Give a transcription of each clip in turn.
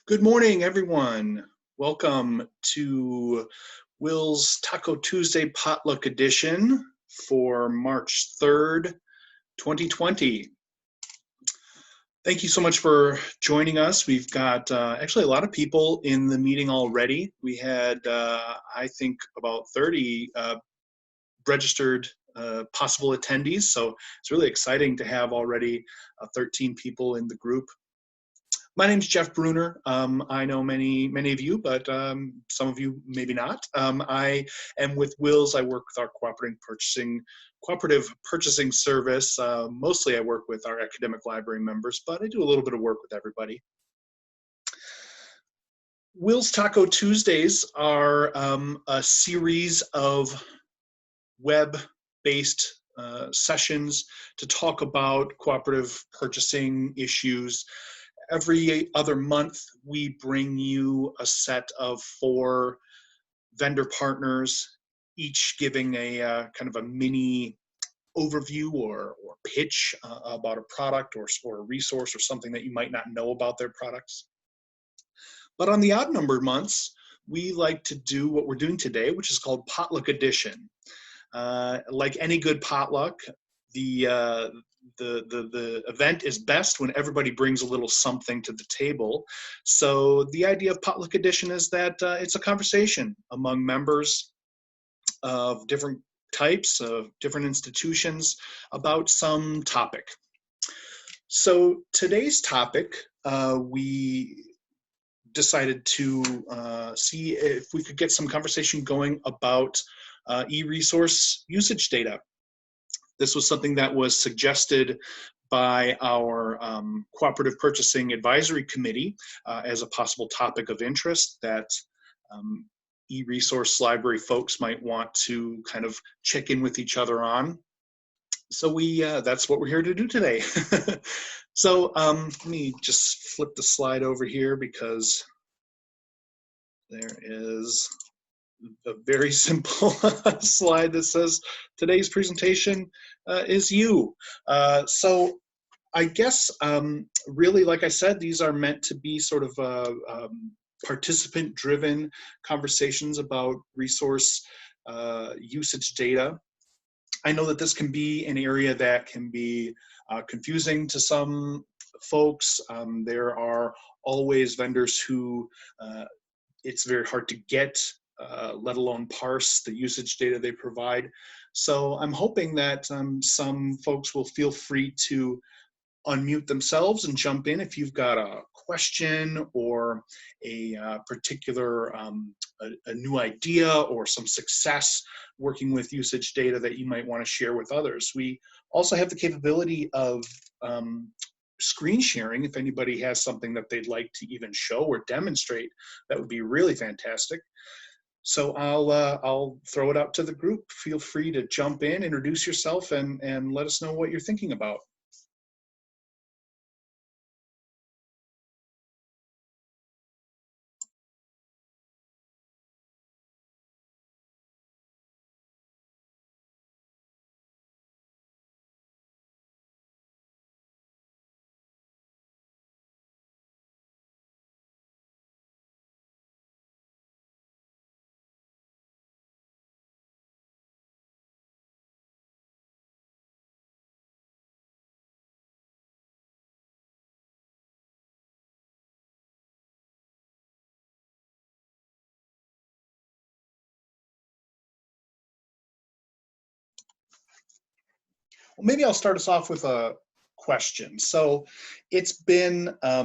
Good morning, everyone. Welcome to Will's Taco Tuesday Potluck Edition for March 3rd, 2020. Thank you so much for joining us. We've got actually a lot of people in the meeting already. We had, I think, about 30 registered possible attendees, so it's really exciting to have already 13 people in the group. My name's Jeff Bruner. I know many of you, but some of you maybe not. I am with Wills. I work with our cooperative purchasing service. Mostly I work with our academic library members, but I do a little bit of work with everybody. Wills Taco Tuesdays are a series of web-based sessions to talk about cooperative purchasing issues. Every other month, we bring you a set of 4 vendor partners, each giving a kind of a mini overview or pitch about a product or a resource or something that you might not know about their products. But on the odd numbered months, we like to do what we're doing today, which is called Potluck Edition. Like any good potluck, the event is best when everybody brings a little something to the table. So the idea of Potluck Edition is that it's a conversation among members of different types, of different institutions about some topic. So today's topic, we decided to see if we could get some conversation going about e-resource usage data. This was something that was suggested by our Cooperative Purchasing Advisory Committee as a possible topic of interest that e-resource library folks might want to kind of check in with each other on. So that's what we're here to do today. So let me just flip the slide over here because there is a very simple slide that says today's presentation is you. So I guess really, like I said, these are meant to be sort of participant-driven conversations about resource usage data. I know that this can be an area that can be confusing to some folks. There are always vendors who it's very hard to get, let alone parse the usage data they provide. So I'm hoping that some folks will feel free to unmute themselves and jump in if you've got a question or a particular a new idea or some success working with usage data that you might want to share with others. We also have the capability of screen sharing. If anybody has something that they'd like to even show or demonstrate, that would be really fantastic. So I'll throw it out to the group. Feel free to jump in, introduce yourself, and let us know what you're thinking about. Well, maybe I'll start us off with a question. So it's been a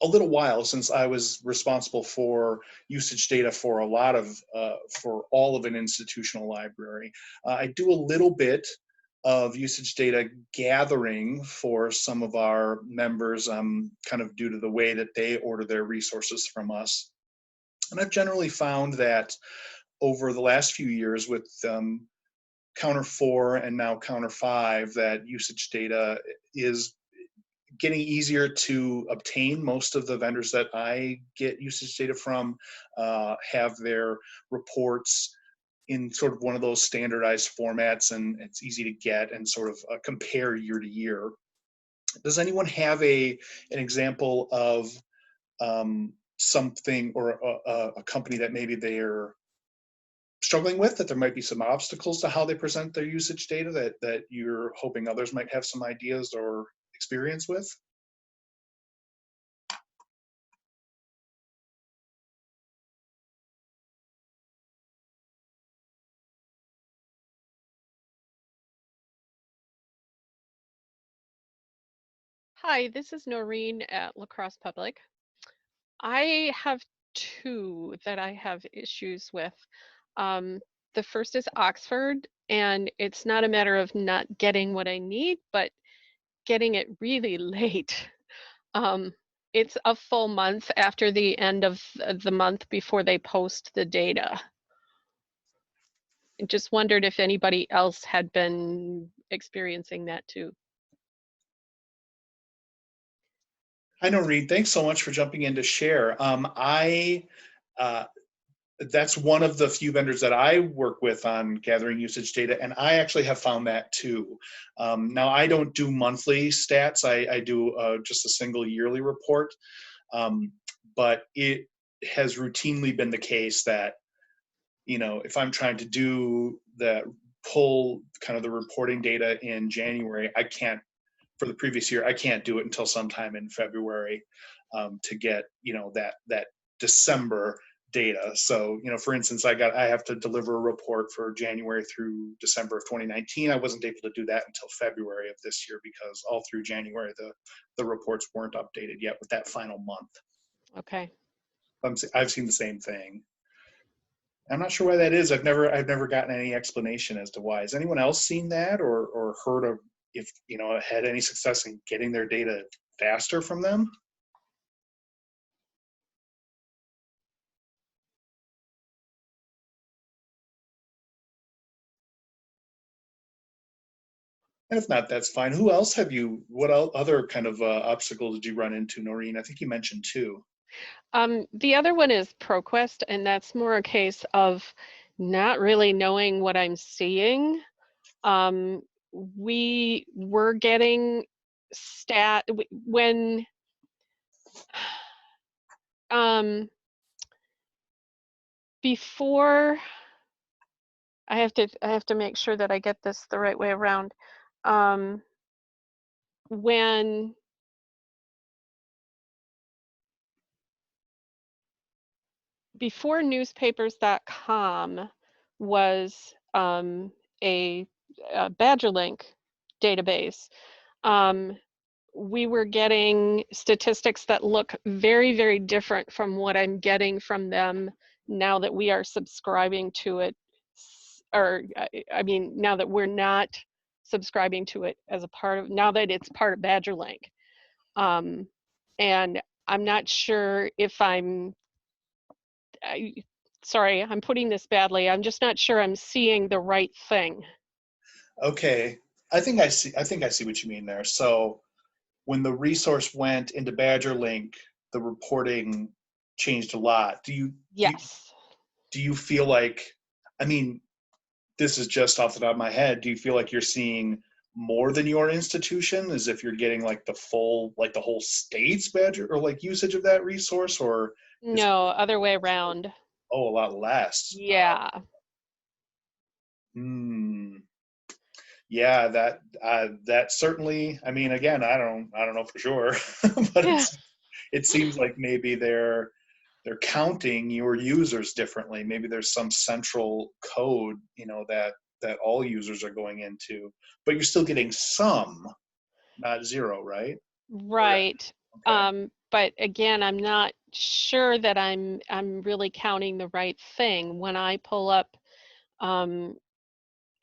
little while since I was responsible for usage data for for all of an institutional library. I do a little bit of usage data gathering for some of our members, kind of due to the way that they order their resources from us. And I've generally found that over the last few years with Counter 4 and now Counter 5, that usage data is getting easier to obtain. Most of the vendors that I get usage data from have their reports in sort of one of those standardized formats, and it's easy to get and sort of compare year to year. Does anyone have an example of something or a company that maybe they're struggling with, that there might be some obstacles to how they present their usage data that you're hoping others might have some ideas or experience with? Hi, this is Noreen at La Crosse Public. I have two that I have issues with. Um, the first is Oxford, and it's not a matter of not getting what I need, but getting it really late. Um, it's a full month after the end of the month before they post the data. I just wondered if anybody else had been experiencing that too. Hi, Noreen. Thanks so much for jumping in to share. Uh, that's one of the few vendors that I work with on gathering usage data, and I actually have found that too. Now, I don't do monthly stats. I do just a single yearly report, but it has routinely been the case that, if I'm trying to do the pull kind of the reporting data in January, I can't, for the previous year, I can't do it until sometime in February to get, that December data. So, for instance, I have to deliver a report for January through December of 2019. I wasn't able to do that until February of this year because all through January, the reports weren't updated yet with that final month. Okay. I've seen the same thing. I'm not sure why that is. I've never gotten any explanation as to why. Has anyone else seen that or heard of, if had any success in getting their data faster from them? And if not, that's fine. Who else have you? What other kind of obstacles did you run into, Noreen? I think you mentioned two. The other one is ProQuest, and that's more a case of not really knowing what I'm seeing. We were getting when before I have to make sure that I get this the right way around. When before newspapers.com was a Badger Link database, we were getting statistics that look very, very different from what I'm getting from them now that we are subscribing to it, or I mean, now that we're not subscribing to it as a part of, now that it's part of Badger Link. And I'm not sure if sorry, I'm putting this badly. I'm just not sure I'm seeing the right thing. Okay, I think I see what you mean there. So when the resource went into Badger Link, the reporting changed a lot. Yes. Do you feel like? I mean, this is just off the top of my head. Do you feel like you're seeing more than your institution, as if you're getting like the full, like the whole state's Badger or like usage of that resource, or is it, No, other way around. a lot less? Yeah. Hmm. Yeah, that certainly. I mean, again, I don't know for sure, but Yeah. it seems like maybe they're counting your users differently. Maybe there's some central code, that all users are going into, but you're still getting some, not zero, right? Or Right. okay. But again, I'm not sure that I'm really counting the right thing. When I pull up um,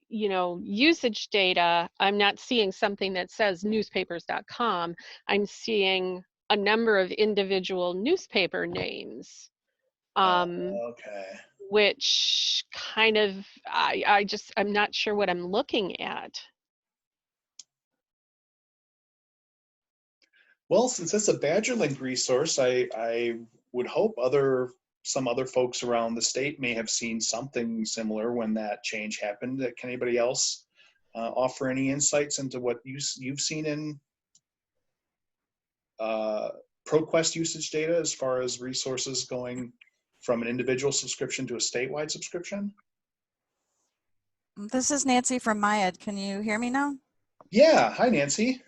usage data, I'm not seeing something that says newspapers.com. I'm seeing a number of individual newspaper names, Okay. which kind of, I'm not sure what I'm looking at. Well, since it's a BadgerLink resource, I would hope some other folks around the state may have seen something similar when that change happened. Can anybody else offer any insights into what you've seen in uh, ProQuest usage data as far as resources going from an individual subscription to a statewide subscription? This is Nancy from MyEd. Can you hear me now? Yeah. Hi, Nancy.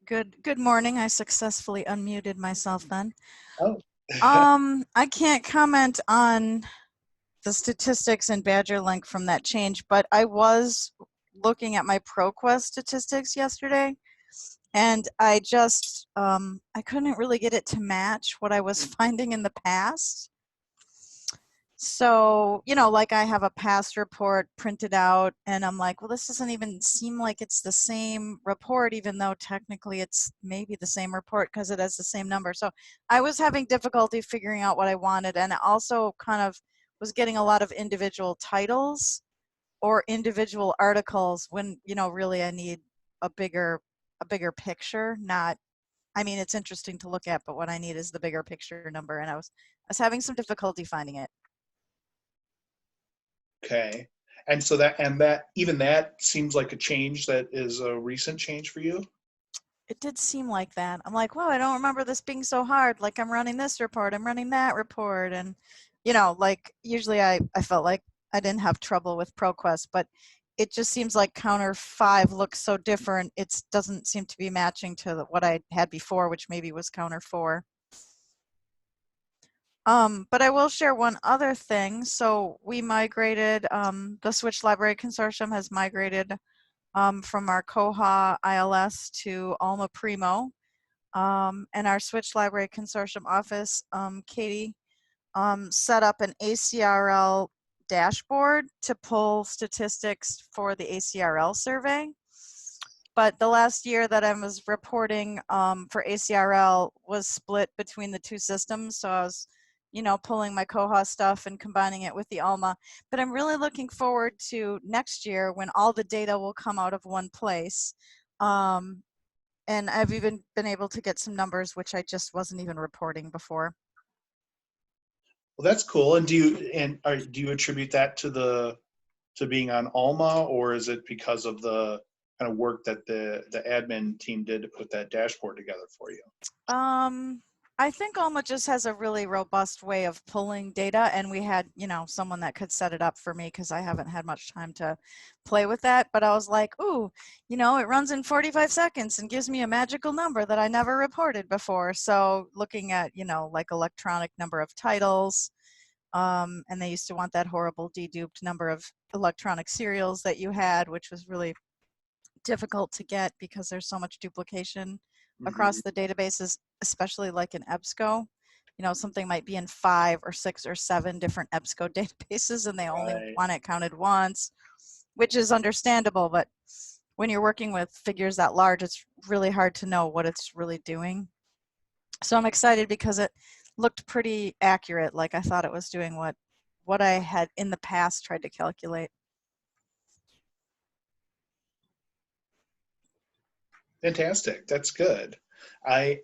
Good morning. I successfully unmuted myself then. Oh. I can't comment on the statistics and Badger Link from that change, but I was looking at my ProQuest statistics yesterday, and I just I couldn't really get it to match what I was finding in the past. So, you know, like I have a past report printed out and I'm like, well, this doesn't even seem like it's the same report, even though technically it's maybe the same report because it has the same number. So I was having difficulty figuring out what I wanted, and I also kind of was getting a lot of individual titles or individual articles when, you know, really I need a bigger picture. Not, I mean, it's interesting to look at, but what I need is the bigger picture number, and I was having some difficulty finding it. Okay. And so that seems like a change that is a recent change for you? It did seem like that. I'm like, well, I don't remember this being so hard. Like, I'm running this report, I'm running that report. And, you know, like usually I felt like I didn't have trouble with ProQuest, but it just seems like Counter 5 looks so different. It doesn't seem to be matching to what I had before, which maybe was Counter 4. But I will share one other thing. So we migrated, the Switch Library Consortium has migrated from our Koha ILS to Alma Primo. And our Switch Library Consortium office, Katie, set up an ACRL dashboard to pull statistics for the ACRL survey. But the last year that I was reporting for ACRL was split between the two systems. So I was, you know, pulling my Koha stuff and combining it with the Alma. But I'm really looking forward to next year when all the data will come out of one place. And I've even been able to get some numbers which I just wasn't even reporting before. Well, that's cool. And do you attribute that to being on Alma, or is it because of the kind of work that the admin team did to put that dashboard together for you? I think Alma just has a really robust way of pulling data, and we had, you know, someone that could set it up for me because I haven't had much time to play with that. But I was like, ooh, you know, it runs in 45 seconds and gives me a magical number that I never reported before. So looking at, you know, like electronic number of titles, and they used to want that horrible deduped number of electronic serials that you had, which was really difficult to get because there's so much duplication across the databases, especially like in EBSCO. You know, something might be in 5 or 6 or 7 different EBSCO databases and they only want it counted once, which is understandable, but when you're working with figures that large, it's really hard to know what it's really doing. So I'm excited because it looked pretty accurate, like I thought it was doing what I had in the past tried to calculate. Fantastic. That's good. I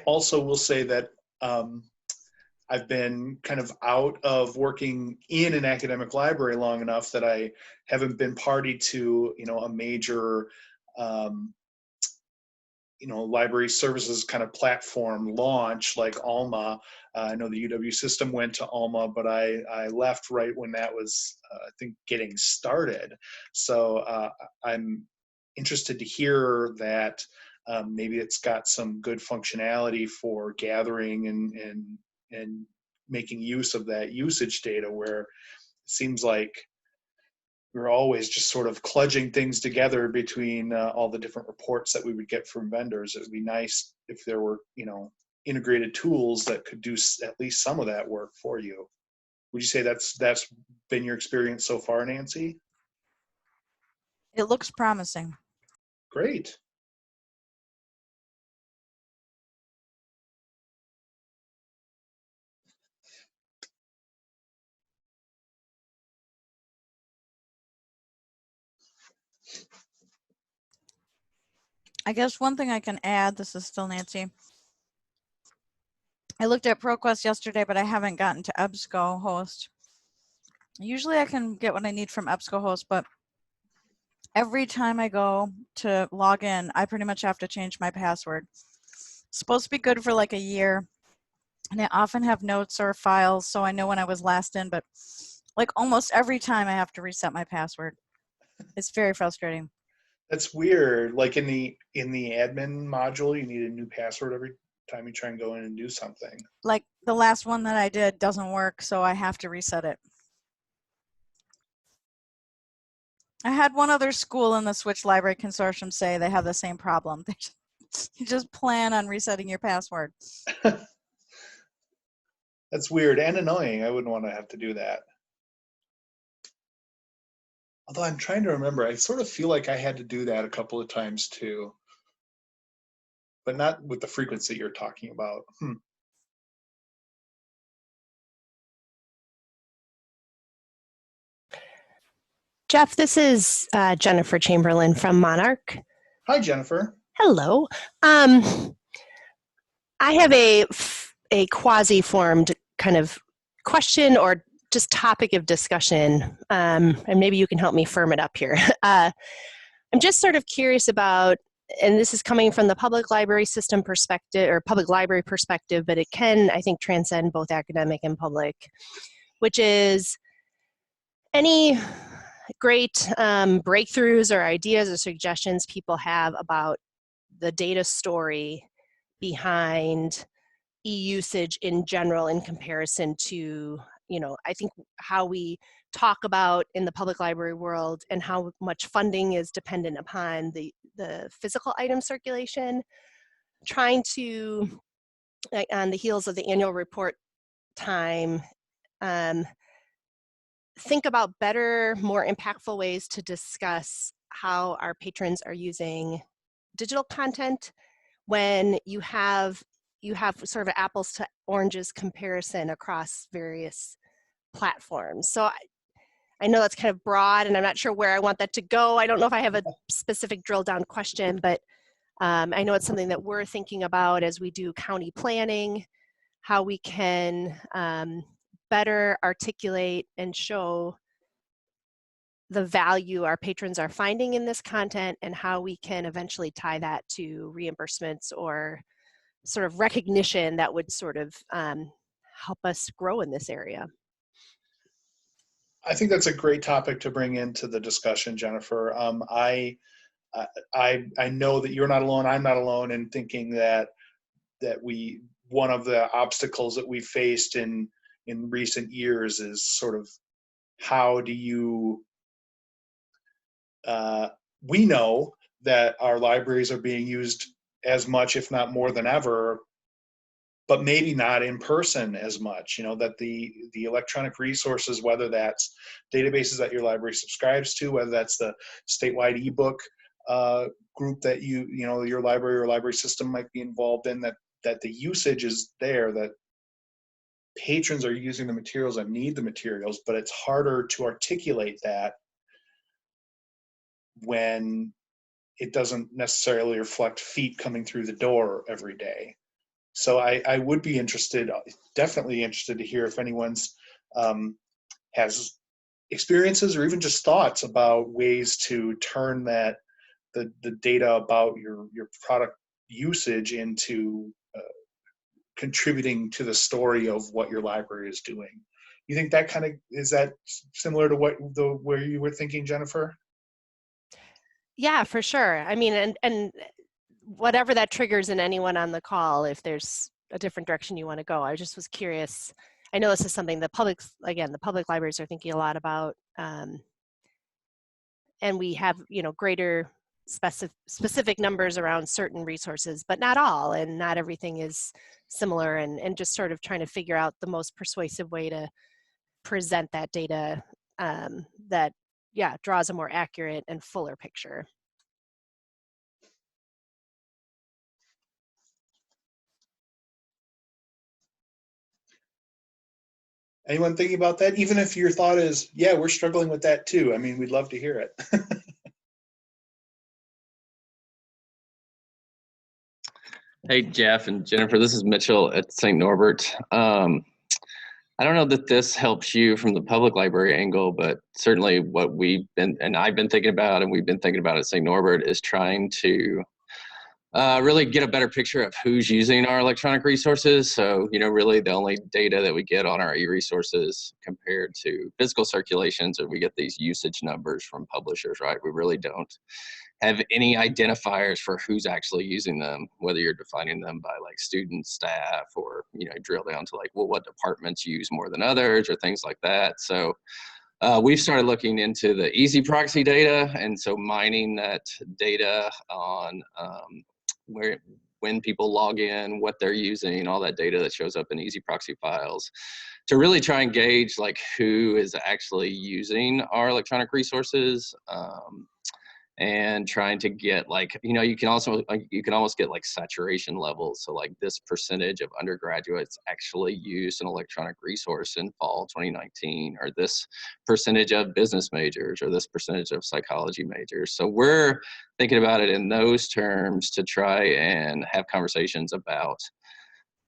also will say that I've been kind of out of working in an academic library long enough that I haven't been party to, you know, a major you know, library services kind of platform launch like Alma. I know the UW system went to Alma, but I left right when that was, I think, getting started. So I'm interested to hear that maybe it's got some good functionality for gathering and making use of that usage data, where it seems like we're always just sort of kludging things together between all the different reports that we would get from vendors. It would be nice if there were, you know, integrated tools that could do at least some of that work for you. Would you say that's been your experience so far, Nancy? It looks promising. Great. I guess one thing I can add, this is still Nancy. I looked at ProQuest yesterday, but I haven't gotten to EBSCOhost. Usually I can get what I need from EBSCOhost, but every time I go to log in, I pretty much have to change my password. supposed to be good for like a year. And I often have notes or files, so I know when I was last in, but like almost every time I have to reset my password. It's very frustrating. That's weird. Like in the admin module, you need a new password every time you try and go in and do something. Like the last one that I did doesn't work, so I have to reset it. I had one other school in the Switch Library Consortium say they have the same problem. You just plan on resetting your password. That's weird and annoying. I wouldn't want to have to do that. Although I'm trying to remember, I sort of feel like I had to do that a couple of times too, but not with the frequency you're talking about. Jeff, this is Jennifer Chamberlain from Monarch. Hi, Jennifer. Hello. I have a quasi-formed kind of question or just topic of discussion, and maybe you can help me firm it up here. I'm just sort of curious about, and this is coming from the public library system perspective or public library perspective, but it can, I think, transcend both academic and public, which is any great breakthroughs or ideas or suggestions people have about the data story behind e-usage in general in comparison to, I think how we talk about in the public library world and how much funding is dependent upon the physical item circulation. Trying to, on the heels of the annual report time, think about better, more impactful ways to discuss how our patrons are using digital content when you have sort of an apples to oranges comparison across various platforms. So I know that's kind of broad and I'm not sure where I want that to go. I don't know if I have a specific drill down question, but I know it's something that we're thinking about as we do county planning, how we can better articulate and show the value our patrons are finding in this content and how we can eventually tie that to reimbursements or sort of recognition that would sort of help us grow in this area. I think that's a great topic to bring into the discussion, Jennifer. I know that you're not alone. I'm not alone in thinking that one of the obstacles that we faced in recent years is sort of how do you we know that our libraries are being used as much, if not more than ever, but maybe not in person as much. That the electronic resources, whether that's databases that your library subscribes to, whether that's the statewide ebook group that your library or library system might be involved in, that the usage is there, that patrons are using the materials and need the materials, but it's harder to articulate that when it doesn't necessarily reflect feet coming through the door every day. So I would be definitely interested to hear if anyone's has experiences or even just thoughts about ways to turn the data about your product usage into contributing to the story of what your library is doing. You think that is that similar to where you were thinking, Jennifer? Yeah, for sure. I mean, and whatever that triggers in anyone on the call, if there's a different direction you want to go. I just was curious. I know this is something the public libraries are thinking a lot about, and we have, greater specific numbers around certain resources, but not all, and not everything is similar, and just sort of trying to figure out the most persuasive way to present that data that, draws a more accurate and fuller picture. Anyone thinking about that? Even if your thought is, yeah, we're struggling with that too. I mean, we'd love to hear it. Hey, Jeff and Jennifer, this is Mitchell at St. Norbert. I don't know that this helps you from the public library angle, but certainly what I've been thinking about and we've been thinking about at St. Norbert is trying to really get a better picture of who's using our electronic resources. So, really the only data that we get on our e-resources compared to physical circulations, or we get these usage numbers from publishers, right? We really don't have any identifiers for who's actually using them, whether you're defining them by like students, staff, or, drill down to like, well, what departments use more than others or things like that. So we've started looking into the easy proxy data, and so mining that data on when people log in, what they're using, all that data that shows up in easy proxy files, to really try and gauge like who is actually using our electronic resources. And trying to get like, you can almost get like saturation levels. So like this percentage of undergraduates actually used an electronic resource in fall 2019, or this percentage of business majors, or this percentage of psychology majors. So we're thinking about it in those terms to try and have conversations about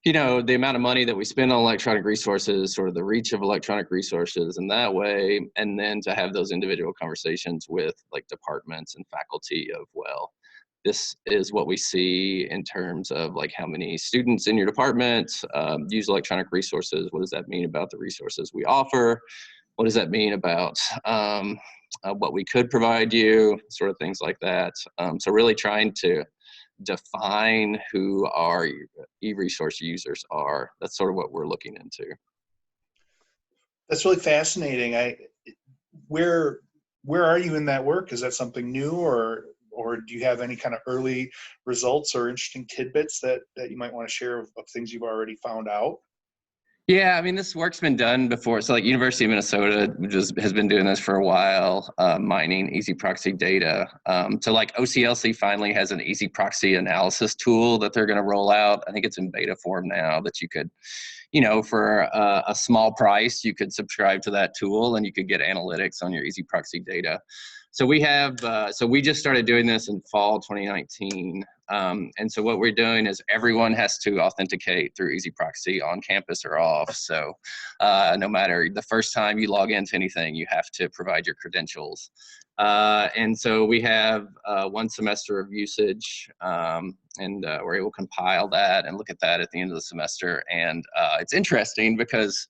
the amount of money that we spend on electronic resources, sort of the reach of electronic resources in that way, and then to have those individual conversations with like departments and faculty of, well, this is what we see in terms of like how many students in your department use electronic resources. What does that mean about the resources we offer? What does that mean about what we could provide you, sort of things like that. So really trying to define who our e-resource users are. That's sort of what we're looking into. That's really fascinating. Where are you in that work? Is that something new, or do you have any kind of early results or interesting tidbits that you might want to share of things you've already found out? Yeah, I mean, this work's been done before. So like University of Minnesota has been doing this for a while, mining easy proxy data. So like OCLC finally has an easy proxy analysis tool that they're going to roll out. I think it's in beta form now, that you could, for a small price, you could subscribe to that tool and you could get analytics on your easy proxy data. So we have, so we just started doing this in fall 2019. And so what we're doing is everyone has to authenticate through easy proxy on campus or off. So no matter the first time you log into anything, you have to provide your credentials. And so we have 1 semester of usage, and we're able to compile that and look at that at the end of the semester. And it's interesting because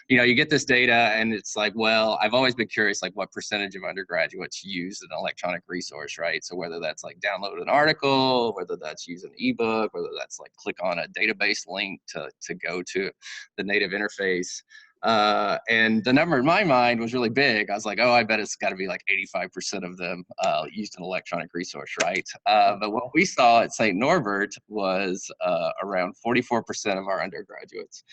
you get this data and it's like, well, I've always been curious, like what percentage of undergraduates use an electronic resource, right? So whether that's like download an article, whether that's use an ebook, whether that's like click on a database link to go to the native interface. And the number in my mind was really big. I was like, oh, I bet it's got to be like 85% of them used an electronic resource, right? But what we saw at St. Norbert was around 44% of our undergraduates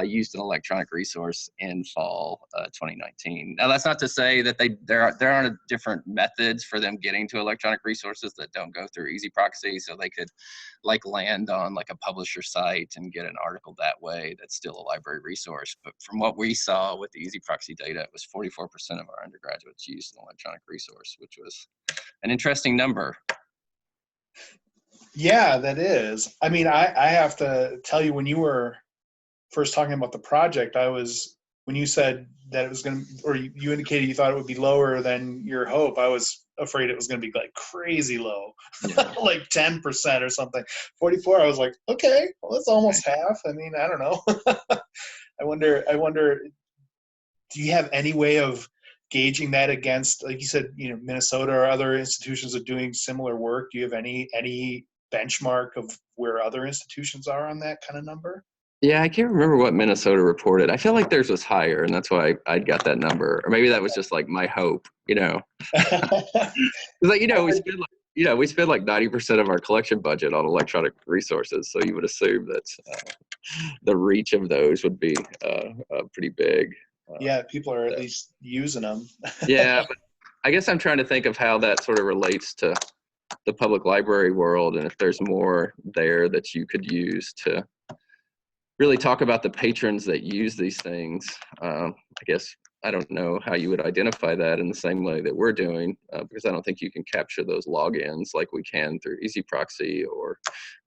used an electronic resource in fall 2019. Now, that's not to say that there aren't different methods for them getting to electronic resources that don't go through easy proxy. So they could like land on like a publisher site and get an article that way. That's still a library resource. But from what we saw with the easy proxy data, it was 44% of our undergraduates used an electronic resource, which was an interesting number. Yeah, that is. I mean, I have to tell you, when you were first talking about the project, when you said that it was going to, or you indicated you thought it would be lower than your hope, I was afraid it was going to be like crazy low, yeah. Like 10% or something. 44, I was like, okay, well, that's almost half. I mean, I don't know. I wonder, do you have any way of gauging that against, like you said, Minnesota or other institutions are doing similar work? Do you have any benchmark of where other institutions are on that kind of number? Yeah, I can't remember what Minnesota reported. I feel like theirs was higher, and that's why I got that number. Or maybe that was just like my hope, Like, we spend like 90% of our collection budget on electronic resources, so you would assume that the reach of those would be pretty big. Yeah, people are at least using them. Yeah, but I guess I'm trying to think of how that sort of relates to the public library world, and if there's more there that you could use to really talk about the patrons that use these things. I guess I don't know how you would identify that in the same way that we're doing, because I don't think you can capture those logins like we can through easy proxy or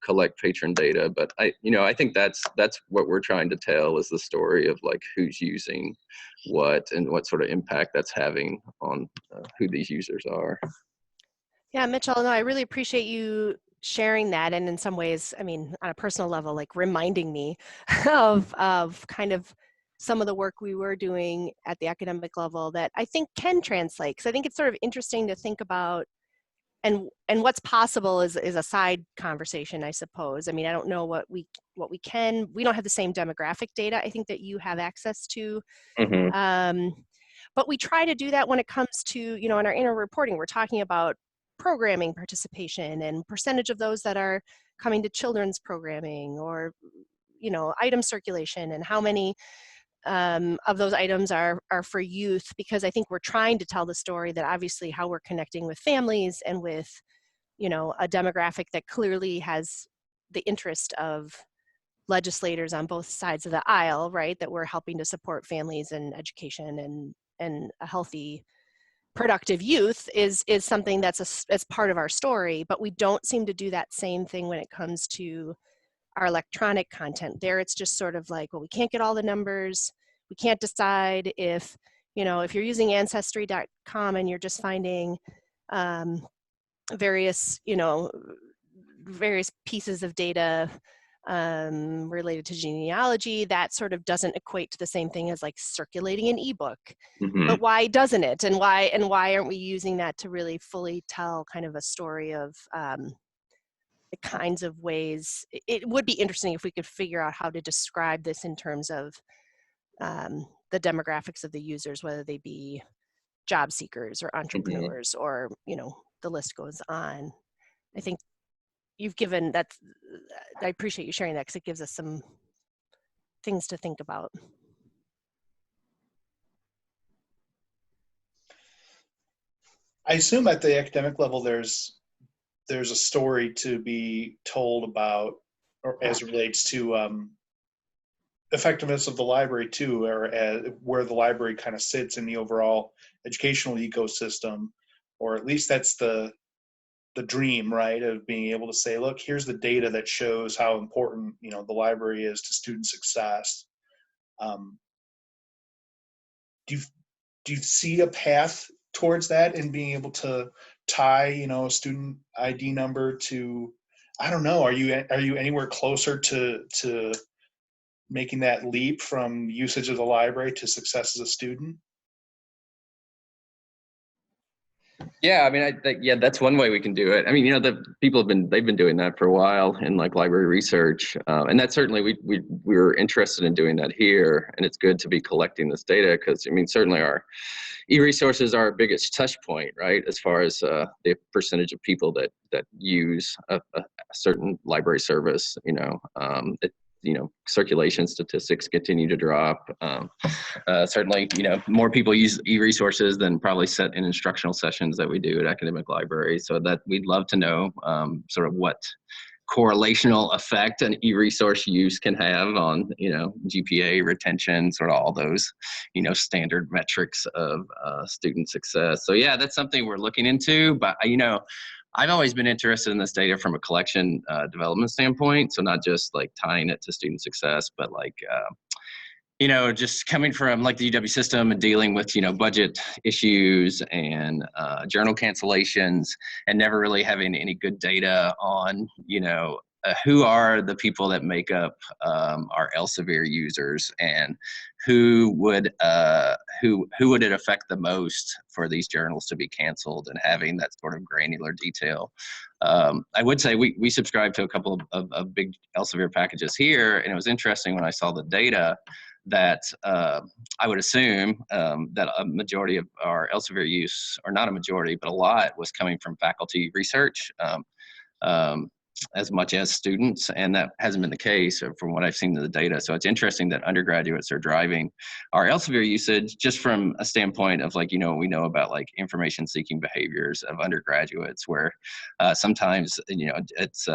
collect patron data. But I think that's what we're trying to tell, is the story of like who's using what and what sort of impact that's having on who these users are. Yeah, Mitchell, no, I really appreciate you sharing that, and in some ways, I mean, on a personal level, like reminding me of kind of some of the work we were doing at the academic level that I think can translate. Because I think it's sort of interesting to think about, and what's possible is a side conversation, I suppose. I mean, I don't know what we can. We don't have the same demographic data, I think, that you have access to. But we try to do that when it comes to, you know, in our inner reporting, we're talking about programming participation and percentage of those that are coming to children's programming, or, you know, item circulation, and how many of those items are for youth, because I think we're trying to tell the story that obviously how we're connecting with families and with, you know, a demographic that clearly has the interest of legislators on both sides of the aisle, right? That we're helping to support families and education and a healthy, productive youth is something that's part of our story. But we don't seem to do that same thing when it comes to our electronic content. There it's just sort of like, well, we can't get all the numbers. We can't decide if, you know, if you're using ancestry.com and you're just finding various, you know, various pieces of data related to genealogy, that sort of doesn't equate to the same thing as like circulating an ebook. But why doesn't it? And why aren't we using that to really fully tell kind of a story of the kinds of ways? It would be interesting if we could figure out how to describe this in terms of the demographics of the users, whether they be job seekers or entrepreneurs or, you know, the list goes on. I think you've given that. I appreciate you sharing that, because it gives us some things to think about. I assume at the academic level, there's a story to be told about, or as it relates to effectiveness of the library too, or where the library kind of sits in the overall educational ecosystem, or at least that's the dream, right, of being able to say, look, here's the data that shows how important, you know, the library is to student success. Do you see a path towards that, and being able to tie, you know, a student ID number to, I don't know, are you anywhere closer to making that leap from usage of the library to success as a student? Yeah, I mean, I think, yeah, that's one way we can do it. I mean, you know, the people they've been doing that for a while in like library research, and that certainly we were interested in doing that here, and it's good to be collecting this data, because I mean, certainly our e-resources are our biggest touch point, right, as far as the percentage of people that use a certain library service. You know, circulation statistics continue to drop. Certainly, you know, more people use e-resources than probably set in instructional sessions that we do at academic libraries. So that we'd love to know sort of what correlational effect an e-resource use can have on, you know, GPA, retention, sort of all those, you know, standard metrics of student success. So yeah, that's something we're looking into. But, you know, I've always been interested in this data from a collection development standpoint. So not just like tying it to student success, but like, you know, just coming from like the UW system and dealing with, you know, budget issues and journal cancellations, and never really having any good data on, you know, who are the people that make up our Elsevier users, and who would it affect the most for these journals to be canceled, and having that sort of granular detail. I would say we subscribe to a couple of big Elsevier packages here, and it was interesting when I saw the data that I would assume that a majority of our Elsevier use, or not a majority, but a lot, was coming from faculty research as much as students, and that hasn't been the case from what I've seen in the data. So it's interesting that undergraduates are driving our Elsevier usage, just from a standpoint of like, you know, we know about like information seeking behaviors of undergraduates, where sometimes, you know, it's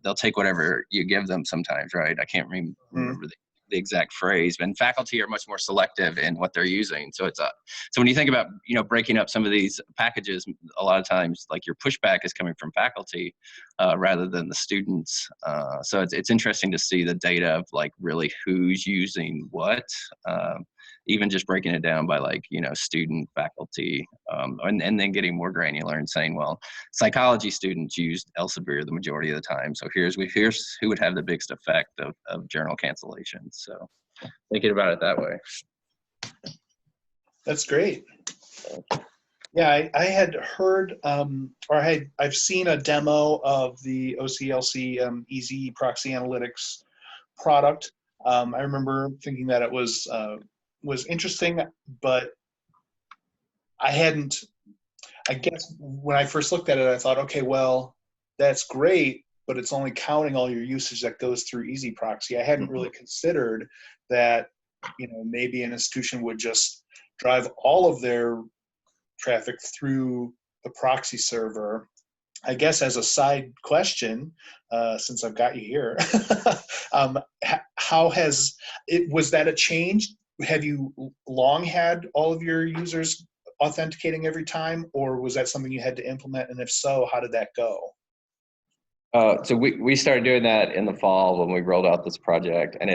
they'll take whatever you give them sometimes, right? I can't remember the exact phrase, and faculty are much more selective in what they're using. So it's so when you think about, you know, breaking up some of these packages, a lot of times like your pushback is coming from faculty rather than the students. So it's interesting to see the data of like really who's using what. even just breaking it down by like, you know, student, faculty, and then getting more granular and saying, well, psychology students used Elsevier the majority of the time. So here's who would have the biggest effect of journal cancellations. So thinking about it that way. That's great. Yeah, I had heard, I've seen a demo of the OCLC Easy Proxy Analytics product. I remember thinking that it was interesting, but I guess when I first looked at it, I thought, okay, well, that's great, but it's only counting all your usage that goes through Easy Proxy. I hadn't really considered that, you know, maybe an institution would just drive all of their traffic through the proxy server. I guess as a side question, since I've got you here, how has it, was that a change? Have you long had all of your users authenticating every time, or was that something you had to implement? And if so, how did that go? So we started doing that in the fall when we rolled out this project, and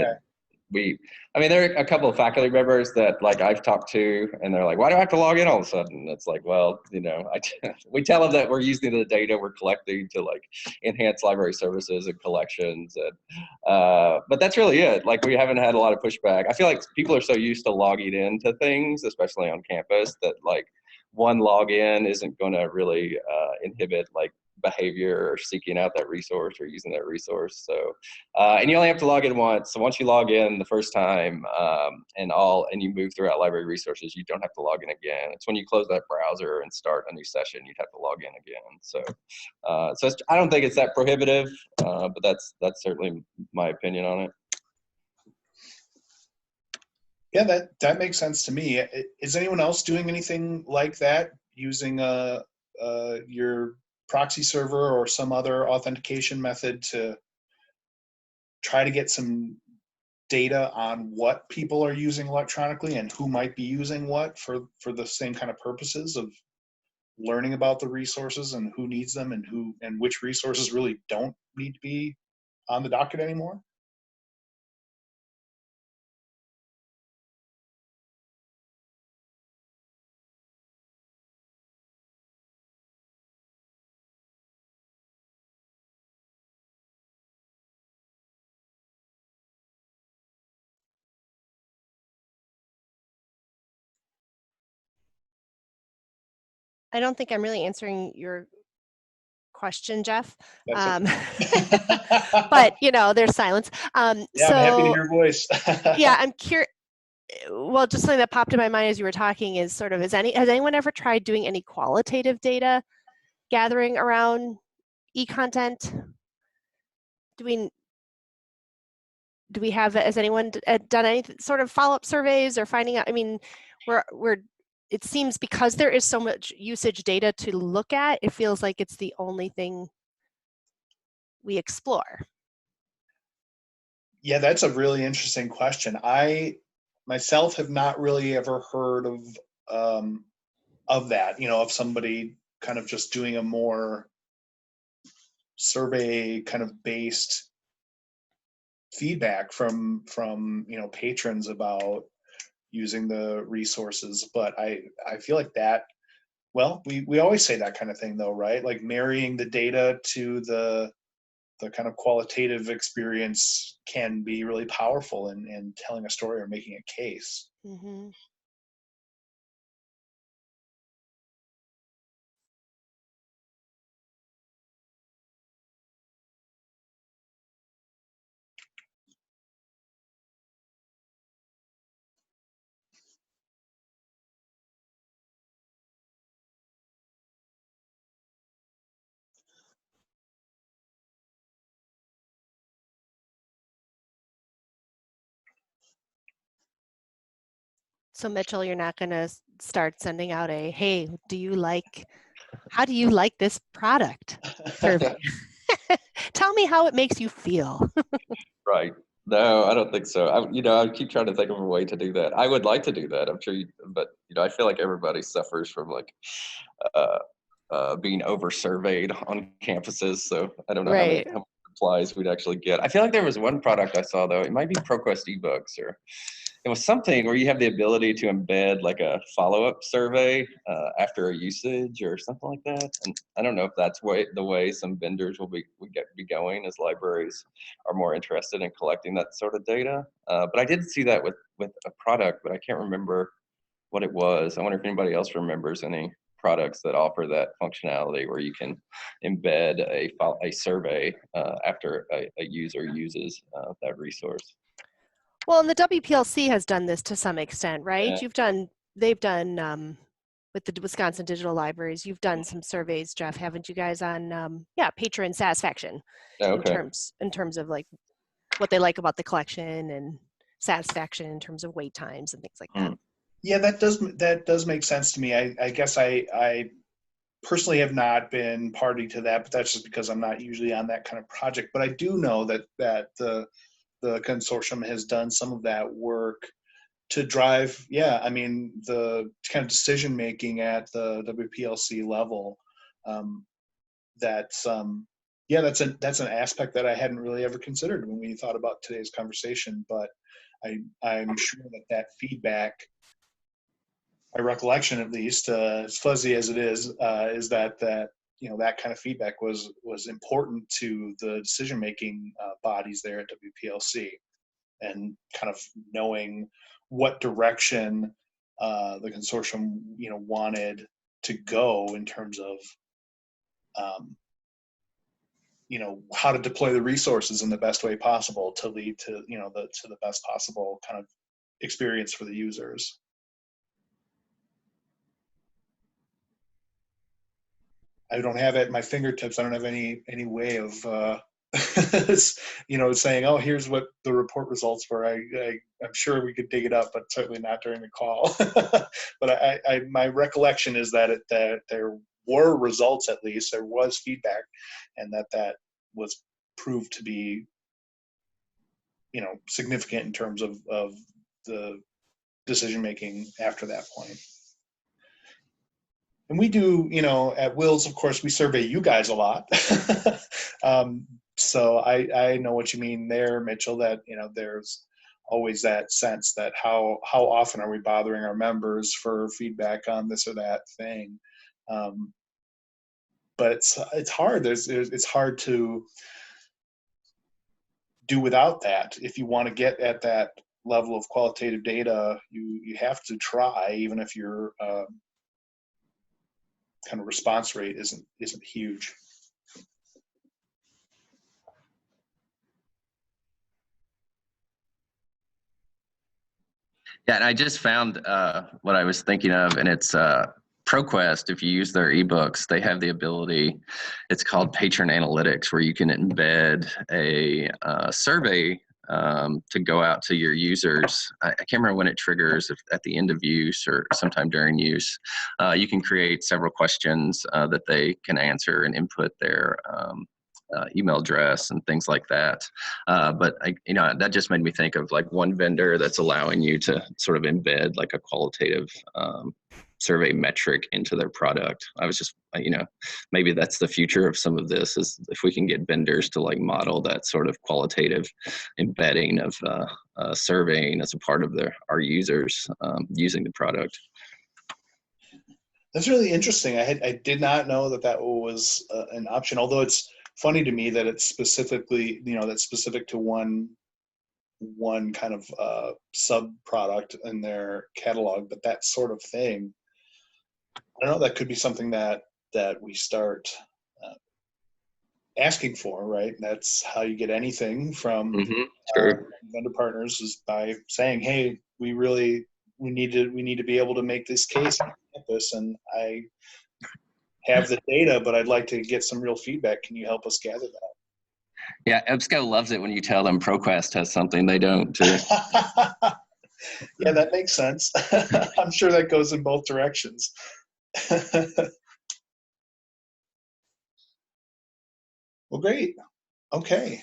I mean, there are a couple of faculty members that like I've talked to, and they're like, "Why do I have to log in all of a sudden?" It's like, well, you know, we tell them that we're using the data we're collecting to like enhance library services and collections, and but that's really it. Like, we haven't had a lot of pushback. I feel like people are so used to logging into things, especially on campus, that like one login isn't going to really inhibit like behavior or seeking out that resource or using that resource. So, and you only have to log in once. So once you log in the first time and you move throughout library resources, you don't have to log in again. It's when you close that browser and start a new session, you'd have to log in again. So, I don't think it's that prohibitive, but that's certainly my opinion on it. Yeah, that makes sense to me. Is anyone else doing anything like that, using your proxy server or some other authentication method to try to get some data on what people are using electronically and who might be using what for the same kind of purposes of learning about the resources and who needs them and which resources really don't need to be on the docket anymore? I don't think I'm really answering your question, Jeff. Okay. But you know, there's silence. Yeah, I'm happy to hear your voice. Yeah, I'm curious. Well, just something that popped in my mind as you were talking is sort of, has anyone ever tried doing any qualitative data gathering around e-content? Do we have, has anyone done any sort of follow-up surveys or finding out? I mean, it seems because there is so much usage data to look at, it feels like it's the only thing we explore. Yeah, that's a really interesting question. I myself have not really ever heard of that, you know, of somebody kind of just doing a more survey kind of based feedback from you know, patrons about using the resources. But I feel like that, well, we always say that kind of thing though, right? Like marrying the data to the kind of qualitative experience can be really powerful in telling a story or making a case. Mm-hmm. So Mitchell, you're not going to start sending out a, hey, how do you like this product survey? Tell me how it makes you feel. Right. No, I don't think so. I keep trying to think of a way to do that. I would like to do that. I'm sure but I feel like everybody suffers from like being over surveyed on campuses. So I don't know how many replies we'd actually get. I feel like there was one product I saw though. It might be ProQuest eBooks or it was something where you have the ability to embed like a follow-up survey after a usage or something like that. And I don't know if that's the way some vendors will be going, as libraries are more interested in collecting that sort of data. But I did see that with a product, but I can't remember what it was. I wonder if anybody else remembers any products that offer that functionality where you can embed a survey after a user uses that resource. Well, and the WPLC has done this to some extent, right? Yeah. They've done with the Wisconsin Digital Libraries, you've done some surveys, Jeff, haven't you guys, on patron satisfaction in terms of like what they like about the collection and satisfaction in terms of wait times and things like that. Yeah, that does make sense to me. I guess I personally have not been party to that, but that's just because I'm not usually on that kind of project. But I do know that the consortium has done some of that work to drive, the kind of decision making at the WPLC level. That's an aspect that I hadn't really ever considered when we thought about today's conversation. But I'm sure that feedback, my recollection at least, as fuzzy as it is that that kind of feedback was important to the decision making bodies there at WPLC, and kind of knowing what direction the consortium wanted to go in terms of how to deploy the resources in the best way possible to lead to the best possible kind of experience for the users. I don't have it at my fingertips. I don't have any way of saying, oh, here's what the report results were. I'm sure we could dig it up, but certainly not during the call. But my recollection is that there were results, at least there was feedback, and that was proved to be significant in terms of the decision making after that point. And we do, at Wills, of course, we survey you guys a lot. So I know what you mean there, Mitchell, that, there's always that sense that how often are we bothering our members for feedback on this or that thing. But it's hard. It's hard to do without that. If you want to get at that level of qualitative data, you have to try, even if your kind of response rate isn't huge. Yeah, and I just found what I was thinking of, and it's ProQuest. If you use their ebooks, they have the ability, it's called Patron Analytics, where you can embed a survey to go out to your users. I can't remember when it triggers, if at the end of use or sometime during use. You can create several questions that they can answer and input their email address and things like that. But that just made me think of like one vendor that's allowing you to sort of embed like a qualitative survey metric into their product. I was just, maybe that's the future of some of this, is if we can get vendors to like model that sort of qualitative embedding of surveying as a part of our users using the product. That's really interesting. I did not know that was an option, although it's funny to me that it's specifically, that's specific to one kind of sub product in their catalog. But that sort of thing, I don't know, that could be something that we start asking for, right? That's how you get anything from vendor partners, is by saying, hey, we need to be able to make this case at this, and I have the data, but I'd like to get some real feedback. Can you help us gather that? Yeah, EBSCO loves it when you tell them ProQuest has something they don't too. Yeah, that makes sense. I'm sure that goes in both directions. Well, great. Okay.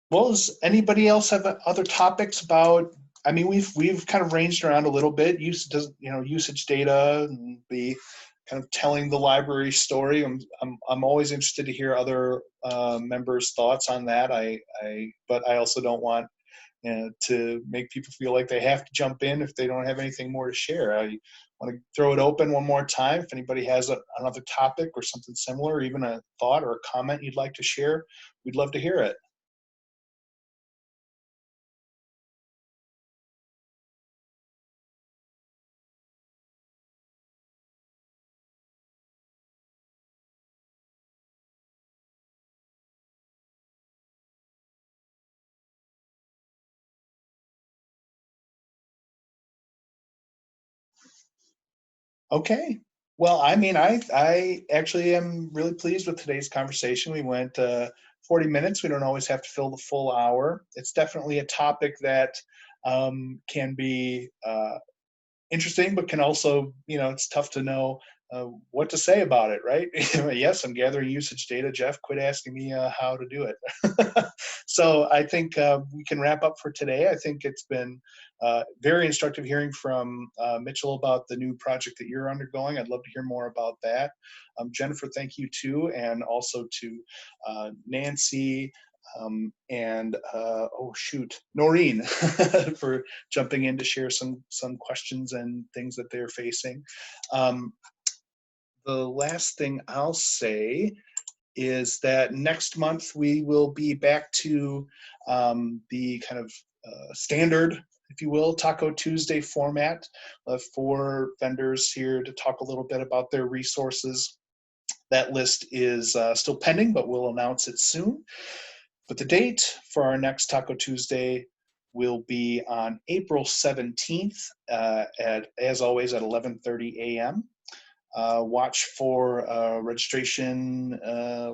Well, does anybody else have other topics about? I mean, we've kind of ranged around a little bit. Usage data and the kind of telling the library story. I'm always interested to hear other members' thoughts on that. But I also don't want to make people feel like they have to jump in if they don't have anything more to share. I want to throw it open one more time. If anybody has another topic or something similar, or even a thought or a comment you'd like to share, we'd love to hear it. Okay. Well, I mean, I actually am really pleased with today's conversation. We went 40 minutes. We don't always have to fill the full hour. It's definitely a topic that can be interesting, but can also, it's tough to know what to say about it, right? Yes, I'm gathering usage data. Jeff, quit asking me how to do it. So I think we can wrap up for today. I think it's been very instructive hearing from Mitchell about the new project that you're undergoing. I'd love to hear more about that. Jennifer, thank you too, and also to Nancy, and Noreen for jumping in to share some questions and things that they're facing. The last thing I'll say is that next month we will be back to the kind of standard, if you will, Taco Tuesday format. We'll have 4 vendors here to talk a little bit about their resources. That list is still pending, but we'll announce it soon. But the date for our next Taco Tuesday will be on April 17th, as always, at 11:30 a.m. Watch for registration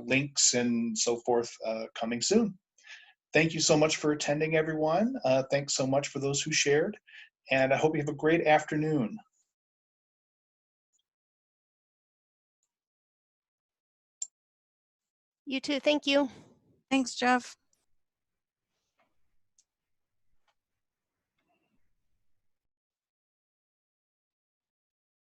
links and so forth coming soon. Thank you so much for attending, everyone. Thanks so much for those who shared, and I hope you have a great afternoon. You too. Thank you. Thanks, Jeff.